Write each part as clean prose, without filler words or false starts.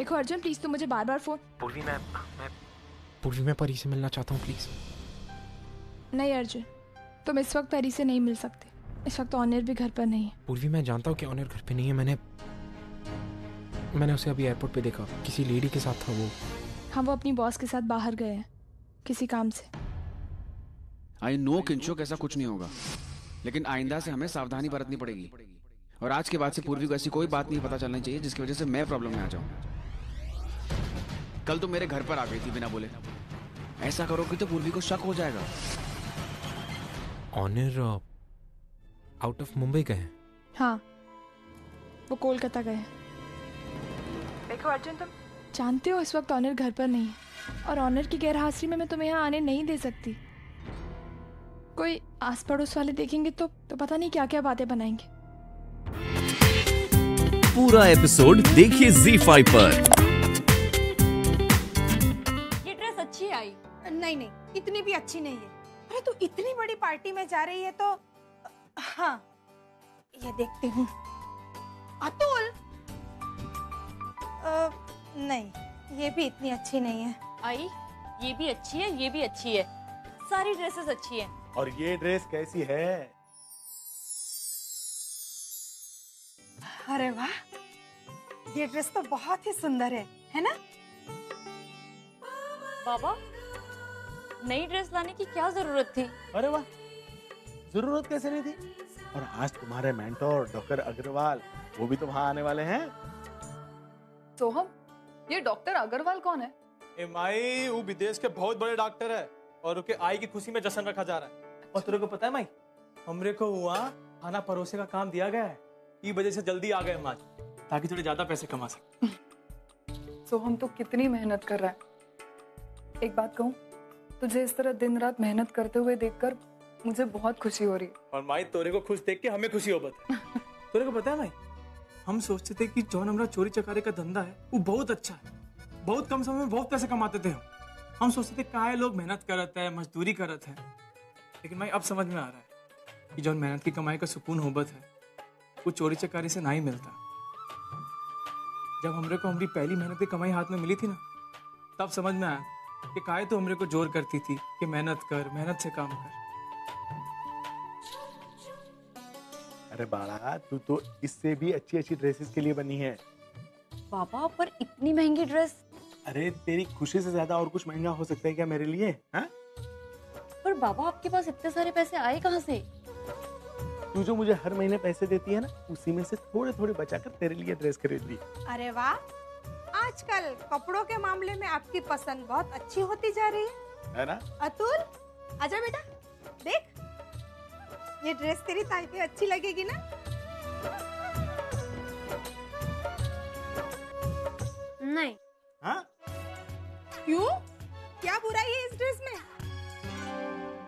देखो अर्जुन प्लीज तुम मुझे बार बार फोन। पूर्वी मैं परी से मिलना चाहता हूँ प्लीज। नहीं अर्जुन, तुम इस वक्त परी से नहीं मिल सकते। इस वक्त ऑनर भी घर पर नहीं है। पूर्वी मैं जानता हूँ कि ऑनर घर पे नहीं है। मैंने उसे अभी एयरपोर्ट पे देखा, किसी लेडी के साथ था वो। हाँ वो अपनी बॉस के साथ बाहर गए हैं किसी काम से। आई नो किंचुक, ऐसा कुछ नहीं होगा, लेकिन आइंदा से हमें सावधानी बरतनी पड़ेगी। और आज के बाद से पूर्वी को ऐसी कोई बात नहीं पता चलनी चाहिए जिसकी वजह से मैं प्रॉब्लम में आ जाऊं। कल तो मेरे घर पर आ गई थी बिना बोले। ऐसा करोगे तो पूर्वी को शक हो जाएगा। ऑनर आउट ऑफ मुंबई गए हैं? हाँ वो कोलकाता गए हैं। देखो अर्जुन तुम जानते हो इस वक्त ऑनर घर पर नहीं है, और ऑनर की गैरहाजिरी में मैं तुम्हें यहाँ आने नहीं दे सकती। कोई आस पड़ोस वाले देखेंगे तो पता नहीं क्या क्या बातें बनाएंगे। पूरा एपिसोड देखिए ZEE5 पर। ये ड्रेस अच्छी आई। नहीं नहीं, इतनी भी अच्छी नहीं है। अरे तू इतनी बड़ी पार्टी में जा रही है तो हाँ ये देखती हूँ। अतुल नहीं, ये भी इतनी अच्छी नहीं है। आई ये भी अच्छी है, ये भी अच्छी है, सारी ड्रेसेस अच्छी हैं। और ये ड्रेस कैसी है? अरे वाह, ये ड्रेस तो बहुत ही सुंदर है ना? बाबा नई ड्रेस लाने की क्या जरूरत थी? अरे वाह, जरूरत कैसे नहीं थी? और आज तुम्हारे मेंटोर डॉक्टर अग्रवाल वो भी तो वहाँ आने वाले हैं। सोहम, ये डॉक्टर अग्रवाल कौन है? माई वो विदेश के बहुत बड़े डॉक्टर है और उनके आई की खुशी में जश्न रखा जा रहा है। और तेरे को पता है माई, हमरे को वहाँ खाना परोसे का काम दिया गया है। ये वजह से जल्दी आ गए हम आज, ताकि थोड़े ज्यादा पैसे कमा सके। सोहम तो कितनी मेहनत कर रहा है। एक बात कहूँ, तुझे इस तरह दिन रात मेहनत करते हुए देखकर मुझे बहुत खुशी हो रही है। और माई तोरे को खुश देख के हमें खुशी हो बता। तोरे को पता है माई, हम सोचते थे कि जौन हमारा चोरी चकारी का धंधा है वो बहुत अच्छा है, बहुत कम समय में बहुत पैसे कमाते थे। हम सोचते थे काहे लोग मेहनत करते हैं, मजदूरी करते हैं, लेकिन भाई अब समझ में आ रहा है कि जौन मेहनत की कमाई का सुकून होबत है वो चोरी चकारी से नहीं मिलता। जब हमरे को हमारी पहली मेहनत की कमाई हाथ में मिली थी ना, तब समझ में आया कि काहे तो हमरे को जोर करती थी कि मेहनत कर, मेहनत से काम कर। अरे बाड़ा, तू तो इससे भी अच्छी अच्छी ड्रेसेस के लिए बनी है। बाबा पर इतनी महंगी ड्रेस? अरे तेरी खुशी से ज्यादा और कुछ महंगा हो सकता है क्या मेरे लिए? हाँ? पर बाबा आपके पास इतने सारे पैसे आए कहाँ से? तू जो मुझे हर महीने पैसे देती है ना, उसी में से थोड़े थोड़े बचाकर तेरे लिए ड्रेस खरीद ली। अरे वाह, आजकल कपड़ों के मामले में आपकी पसंद बहुत अच्छी होती जा रही है ना? अतुल आजा बेटा, देख ये ड्रेस तेरी ताई पे अच्छी लगेगी ना? नहीं। हाँ? क्यों? क्या बुराई है इस ड्रेस में?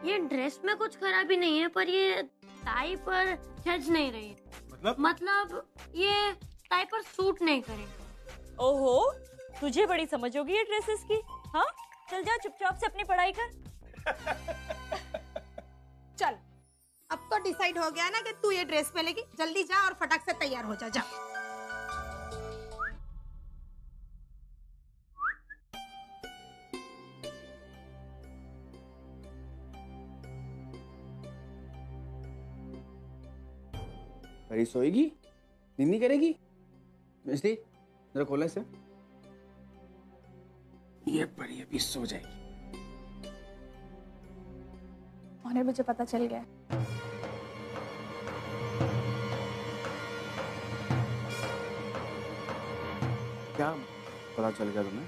ये ड्रेस में कुछ खराबी नहीं है, पर ये टाई पर जज नहीं रही है। मतलब ये टाई पर सूट नहीं करेगा। ओहो, तुझे बड़ी समझ होगी ये ड्रेसेस की। हाँ चल जा चुपचाप से अपनी पढ़ाई कर। चल अब तो डिसाइड हो गया ना कि तू ये ड्रेस पहनेगी। जल्दी जा और फटाक से तैयार हो जा। परी सोएगी, नींद नहीं करेगी? मिस्टी जरा खोला इसे। ये परी अभी सो जाएगी। ऑनर मुझे पता चल गया। क्या पता चल गया तुम्हें?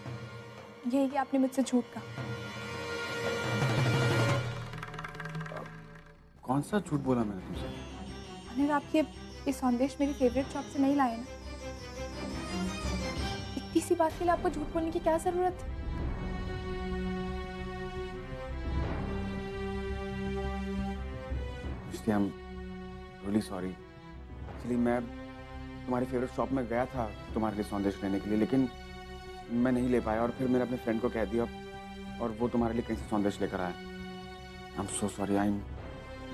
यही कि आपने मुझसे झूठ कहा। कौन सा झूठ बोला मैंने तुमसे? ऑनर आप ये संदेश मेरी फेवरेट शॉप से नहीं लाए ना? इतनी सी बात के लिए आपको झूठ बोलने की क्या जरूरत थी? I am really sorry. Actually मैं तुम्हारी फेवरेट शॉप में गया था तुम्हारे लिए संदेश लेने के लिए, लेकिन मैं नहीं ले पाया और फिर मैंने अपने फ्रेंड को कह दिया और वो तुम्हारे लिए कैसे संदेश लेकर आया। I am so sorry.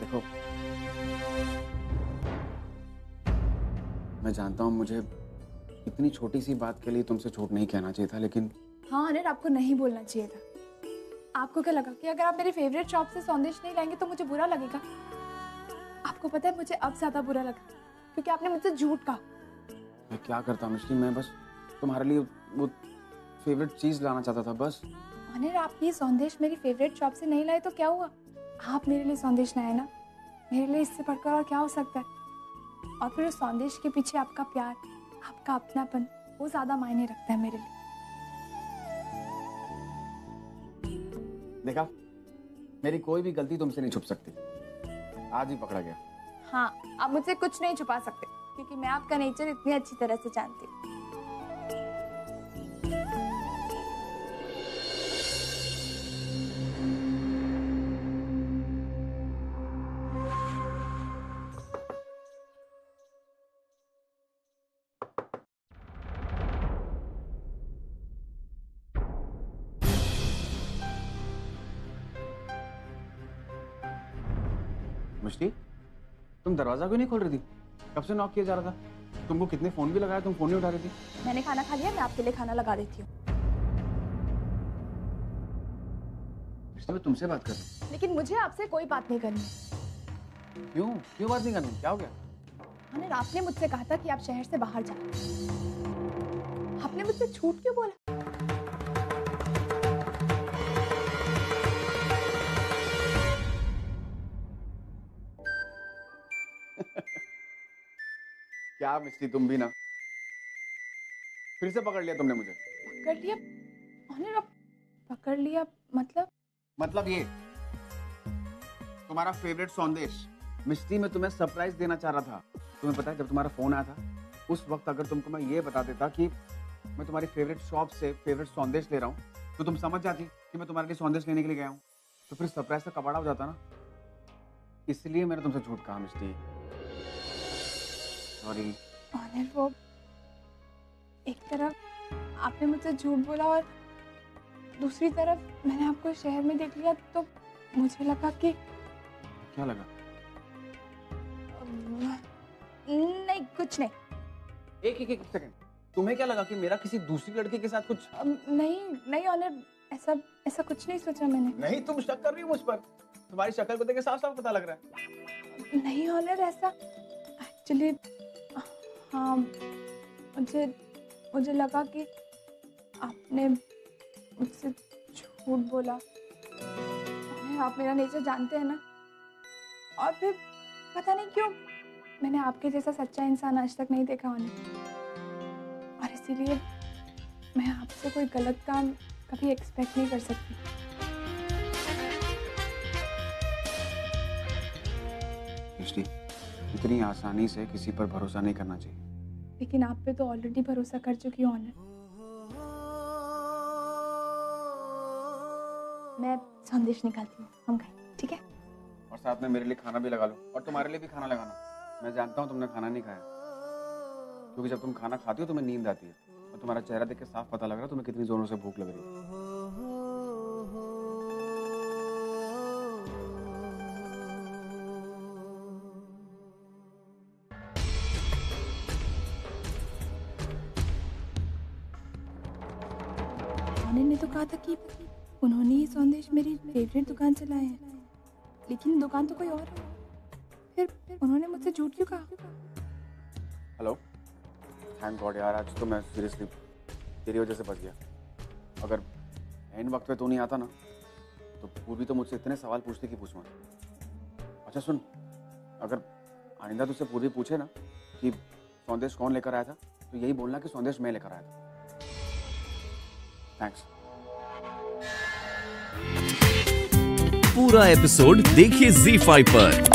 देखो मैं जानता हूँ मुझे इतनी छोटी सी बात के लिए तुमसे झूठ नहीं कहना चाहिए था, लेकिन हाँ अनिल, आपको नहीं बोलना चाहिए था। आपको क्या लगा कि अगर आप मेरी फेवरेट शॉप से संदेश नहीं लाएंगे तो मुझे बुरा लगेगा? आपको पता है मुझे अब ज्यादा बुरा लगा क्योंकि आपने मुझसे झूठ कहा। मैं क्या करता मिश्री, मैं बस तुम्हारे लिए वो फेवरेट चीज लाना चाहता था बस। अनिल, आप ये संदेश मेरी फेवरेट शॉप से नहीं लाए तो क्या हुआ? आप मेरे लिए संदेश लाए ना, मेरे लिए इससे बढ़कर और क्या हो सकता है? और फिर उस संदेश के पीछे आपका प्यार, आपका अपनापन, वो ज्यादा मायने रखता है मेरे लिए। देखा, मेरी कोई भी गलती तुमसे नहीं छुप सकती। आज ही पकड़ा गया। हाँ, आप मुझसे कुछ नहीं छुपा सकते क्योंकि मैं आपका नेचर इतनी अच्छी तरह से जानती हूँ। मिष्टी, तुम दरवाजा क्यों नहीं खोल रही थी? कब से नॉक किया जा रहा था? तुमको कितने फोन भी लगाया, तुम फोन नहीं उठा रही थी। मैंने खाना खा लिया, मैं आपके लिए खाना लगा देती हूँ। मिष्टी, मैं तुमसे बात कर रहा हूँ। लेकिन मुझे आपसे कोई बात नहीं करनी है। क्यों बात नहीं करनी? क्या हो गया? अनिल, आपने मुझसे कहा था कि आप शहर से बाहर जाओ। आपने मुझसे झूठ क्यों बोला? क्या मिस्टी, तुम भी ना फिर से पकड़ लिया तुमने मुझे। पकड़ लिया? अनिल, आप पकड़ लिया मतलब ये तुम्हारा फेवरेट संदेश। मिस्टी, मैं तुम्हें सरप्राइज देना चाह रहा था। तुम्हें पता है, जब तुम्हारा फोन आया था उस वक्त अगर तुमको मैं ये बता देता कि मैं तुम्हारी फेवरेट शॉप से फेवरेट संदेश ले रहा हूँ तो तुम समझ जाती कि मैं तुम्हारे लिए संदेश लेने के लिए गया हूँ, तो फिर सरप्राइज का कबाड़ा हो जाता ना। इसलिए मैंने तुमसे झूठ कहा मिस्टी। सॉरी। अनिल, वो एक तरफ आपने मुझसे झूठ बोला और दूसरी तरफ मैंने आपको शहर में देख लिया तो मुझे लगा कि क्या लगा? नहीं, कुछ नहीं। एक सेकंड, तुम्हें क्या लगा कि मेरा किसी दूसरी लड़के के साथ कुछ? नहीं अनिल, ऐसा कुछ नहीं सोचा मैंने। नहीं, तुम शक कर रही हो मुझ पर? तुम्हारी शक्ल को देख के साफ साफ पता लग रहा है। नहीं अनिल, ऐसा एक्चुअली हाँ, मुझे लगा कि आपने मुझसे झूठ बोला। आप मेरा नेचर जानते हैं ना, और फिर पता नहीं क्यों मैंने आपके जैसा सच्चा इंसान आज तक नहीं देखा उन्हें, और इसीलिए मैं आपसे कोई गलत काम कभी एक्सपेक्ट नहीं कर सकती। इतनी आसानी से किसी पर भरोसा नहीं करना चाहिए। लेकिन आप पे तो ऑलरेडी भरोसा कर चुकी हूँ। मैं संदेश निकालती हूँ, हम खाएं, ठीक है? और साथ में मेरे लिए खाना भी लगा लो, और तुम्हारे लिए भी खाना लगाना। मैं जानता हूँ तुमने खाना नहीं खाया, क्योंकि जब तुम खाना खाती हो तुम्हें नींद आती है, और तुम्हारा चेहरा देख के साफ पता लग रहा है तुम्हें कितनी जोरों से भूख लग रही है। ने तो कहा था कि उन्होंने ये संदेश मेरी फेवरेट दुकान से लाए हैं, लेकिन दुकान तो कोई और है। फिर उन्होंने मुझसे झूठ क्यों कहा? हेलो, थैंक गॉड यार, आज तो मैं सीरियसली तेरी वजह से बच गया। अगर एंड वक्त पे तो नहीं आता ना तो पूर्वी तो मुझसे इतने सवाल पूछती कि पूछ मत। अच्छा सुन, अगर आइंदा तुझसे पूर्वी पूछे ना कि संदेश कौन लेकर आया था तो यही बोलना कि संदेश मैं लेकर आया था। थैंक्स। पूरा एपिसोड देखिए ZEE5 पर।